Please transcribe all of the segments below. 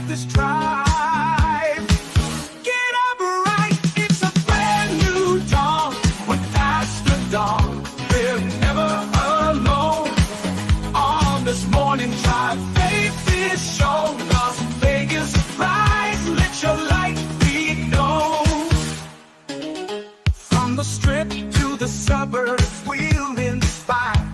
this drive. Get up right, it's a brand new dawn. With Pastor Dawn, we're never alone. On this morning drive, faith is shown. Las Vegas rise, let your light be known. From the strip to the suburbs, we'll inspire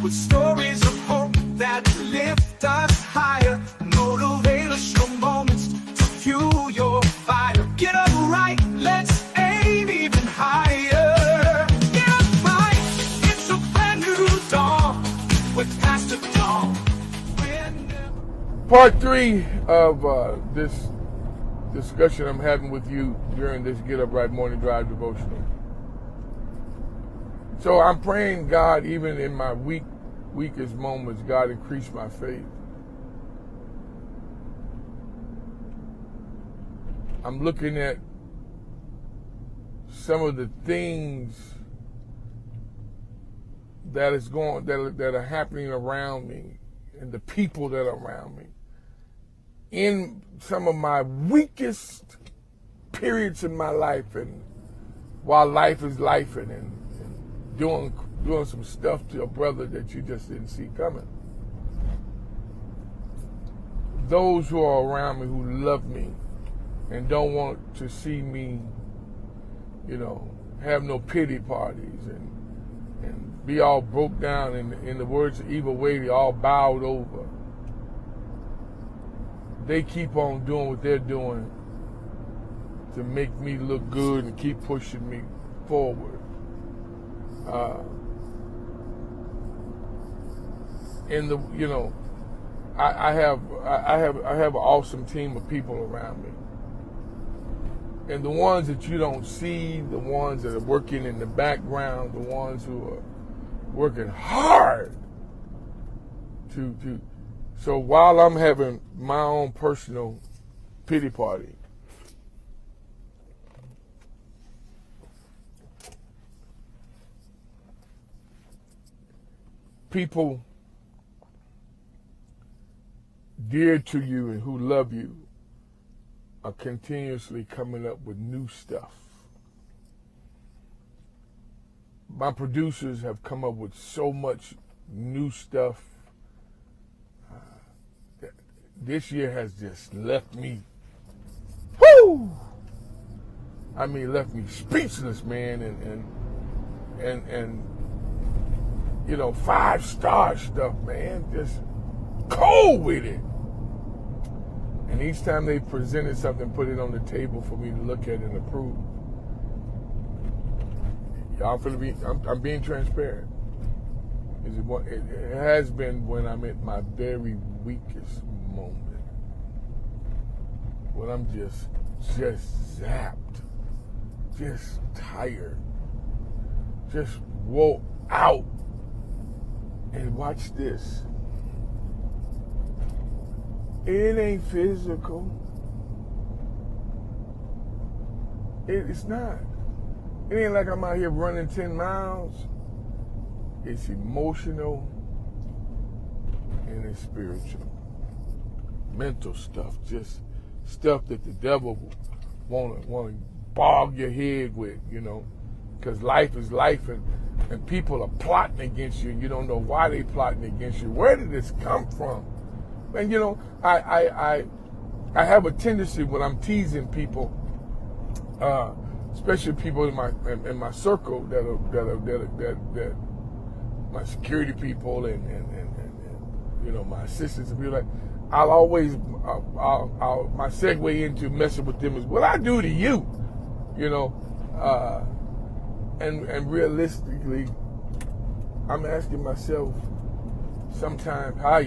with stories of hope that lift us higher. Motivational moments to fuel your fire. Get up right, let's aim even higher. Get up right, it's a brand new dawn with Pastor Dawn. Part 3 of this discussion I'm having with you during this Get Up Right Morning Drive devotional. So I'm praying God, even in my weakest moments, God increase my faith. I'm looking at some of the things that are happening around me and the people that are around me. In some of my weakest periods in my life, and while life is life and doing some stuff to a brother that you just didn't see coming. Those who are around me who love me and don't want to see me, have no pity parties and be all broke down, in the words of Eva Wade, all bowed over. They keep on doing what they're doing to make me look good and keep pushing me forward. I have an awesome team of people around me. And the ones that you don't see, the ones that are working in the background, the ones who are working hard so while I'm having my own personal pity party, people dear to you and who love you are continuously coming up with new stuff. My producers have come up with so much new stuff. This year has just left me, left me speechless, man, and 5-star stuff, man, just cold with it. And each time they presented something, put it on the table for me to look at and approve. I'm being transparent. It has been when I'm at my very weakest moment, when I'm just zapped, just tired, just wore out. And watch this. It ain't physical. It's not. It ain't like I'm out here running 10 miles. It's emotional and it's spiritual. Mental stuff, just stuff that the devil want to bog your head with, because life is life, and people are plotting against you, and you don't know why they plotting against you. Where did this come from? And I have a tendency when I'm teasing people, especially people in my circle that my security people and my assistants, and be like, I'll always my segue into messing with them is what I do to you, and realistically, I'm asking myself sometimes, I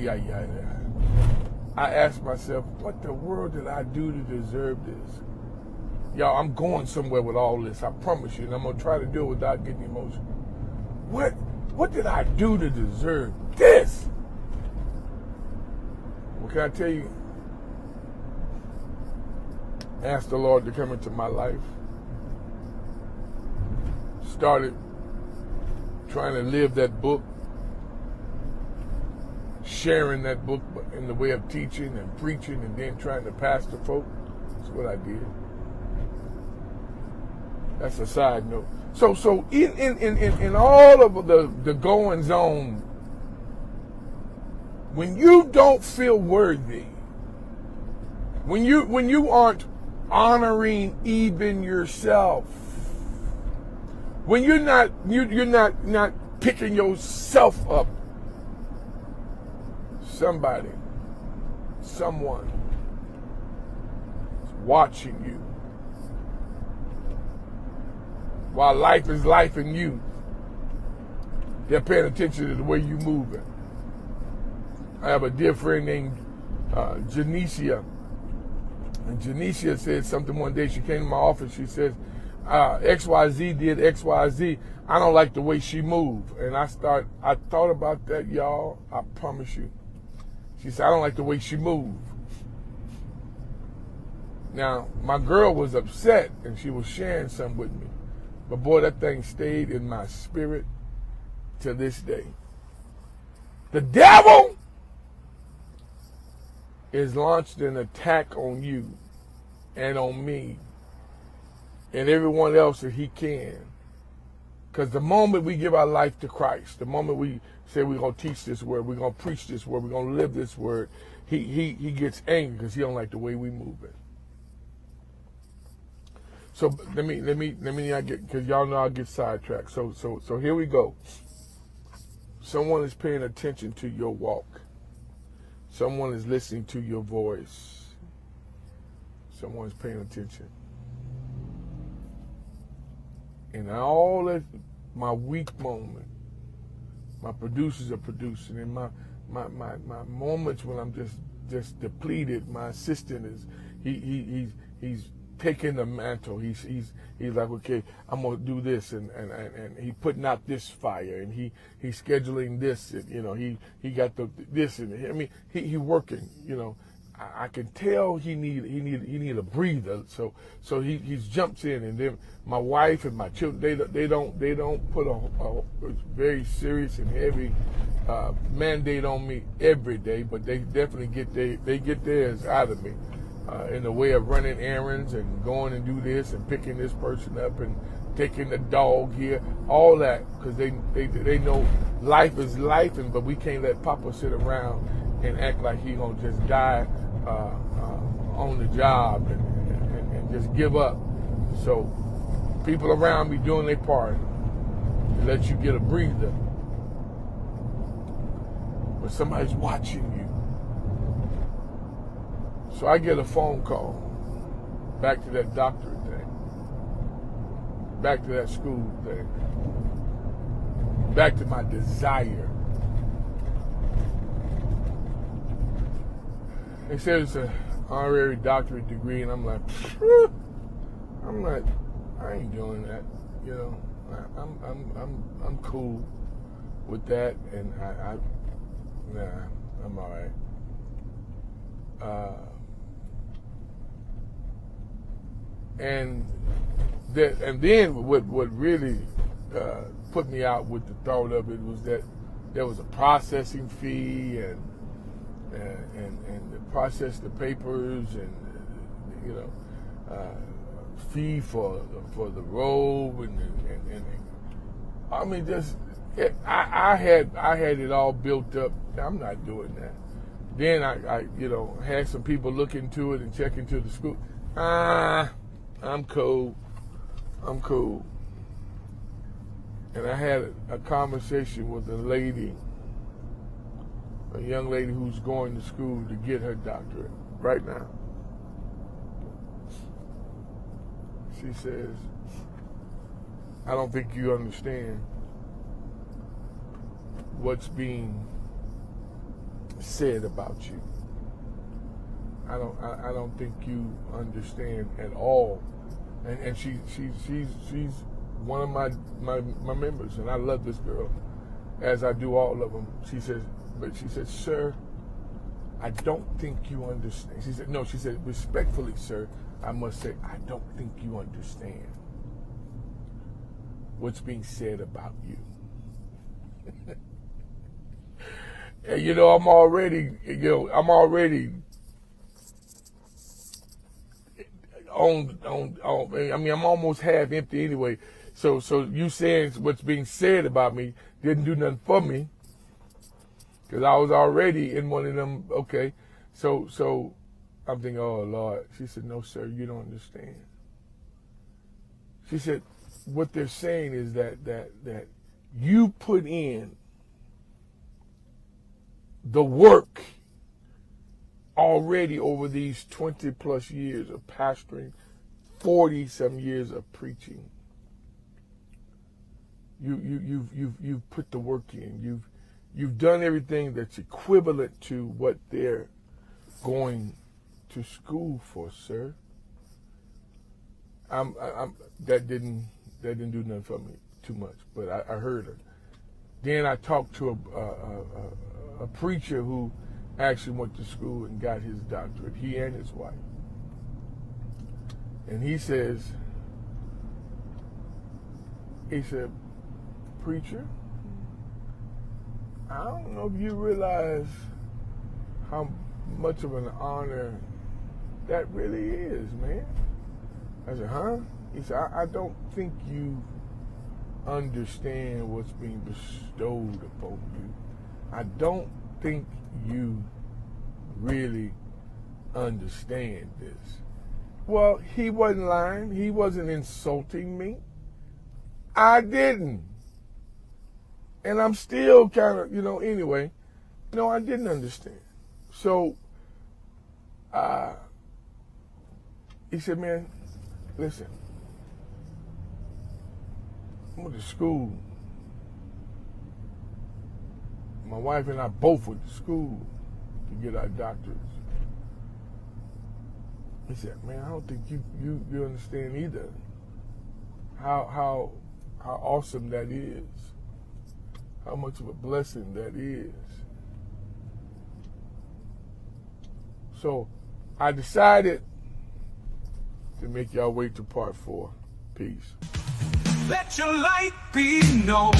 ask myself, what the world did I do to deserve this? Y'all, I'm going somewhere with all this, I promise you, and I'm gonna try to do it without getting emotional. What did I do to deserve this? Well, can I tell you? Ask the Lord to come into my life. Started trying to live that book. sharing that book in the way of teaching and preaching and then trying to pastor folk. That's what I did. That's a side note. So in all of the goings on, when you don't feel worthy, when you aren't honoring even yourself, when you're not picking yourself up, someone is watching you while life is life in you. They're paying attention to the way you're moving. I have a dear friend named Janicia. And Janicia said something one day. She came to my office. She says, XYZ did XYZ. I don't like the way she moved. And I thought about that, y'all. I promise you. She said, I don't like the way she moved. Now, my girl was upset and she was sharing something with me. But boy, that thing stayed in my spirit to this day. The devil is launched an attack on you and on me and everyone else that he can. Because the moment we give our life to Christ, the moment we say we're going to teach this word, we're going to preach this word, we're going to live this word, he gets angry because he don't like the way we move it. So let me not get, because y'all know I'll get sidetracked. So here we go. Someone is paying attention to your walk. Someone is listening to your voice. Someone is paying attention. And all of my weak moment, my producers are producing, and my moments when I'm just depleted, my assistant is he's taking the mantle. He's like, okay, I'm gonna do this, and he putting out this fire, and he's scheduling this, and he got this, and I mean he working. I can tell he need a breather. So he jumps in, and then my wife and my children they don't put a very serious and heavy mandate on me every day, but they definitely get theirs out of me. In the way of running errands and going and do this and picking this person up and taking the dog here, all that, because they know life is life, but we can't let Papa sit around and act like he gonna just die on the job and just give up. So people around me doing their part to let you get a breather, but somebody's watching you. So I get a phone call, back to that doctorate thing, back to that school thing, back to my desire. They said it's an honorary doctorate degree, and I'm like, I ain't doing that. I'm cool with that, and I'm all right. And then what really put me out with the thought of it was that there was a processing fee and to process the papers, and fee for the robe, and I mean I had it all built up. I'm not doing that. Then I had some people look into it and check into the school. I'm cool. And I had a conversation with a young lady who's going to school to get her doctorate right now. She says, I don't think you understand what's being said about you. I don't think you understand at all. And she's one of my members, and I love this girl, as I do all of them. She said, sir, I don't think you understand. She said, respectfully, sir, I must say, I don't think you understand what's being said about you. And, you know, I'm already I mean, I'm almost half empty anyway. So you saying what's being said about me didn't do nothing for me, because I was already in one of them. Okay, so I'm thinking, oh Lord. She said, no, sir, you don't understand. She said, what they're saying is that you put in the work already over these 20 plus years of pastoring, 40 some years of preaching. You've put the work in. You've done everything that's equivalent to what they're going to school for, sir. That didn't do nothing for me too much, but I heard her. Then I talked to a preacher who actually went to school and got his doctorate, he and his wife. And he said, preacher, I don't know if you realize how much of an honor that really is, man. I said, huh? He said, I don't think you understand what's being bestowed upon you. I don't think you really understand this. Well, he wasn't lying. He wasn't insulting me. I didn't. And I'm still kind of, anyway, I didn't understand. So he said, man, listen, I went to school. My wife and I both went to school to get our doctorates. He said, man, I don't think you understand either how awesome that is, how much of a blessing that is. So I decided to make y'all wait to part 4. Peace. Let your light be known.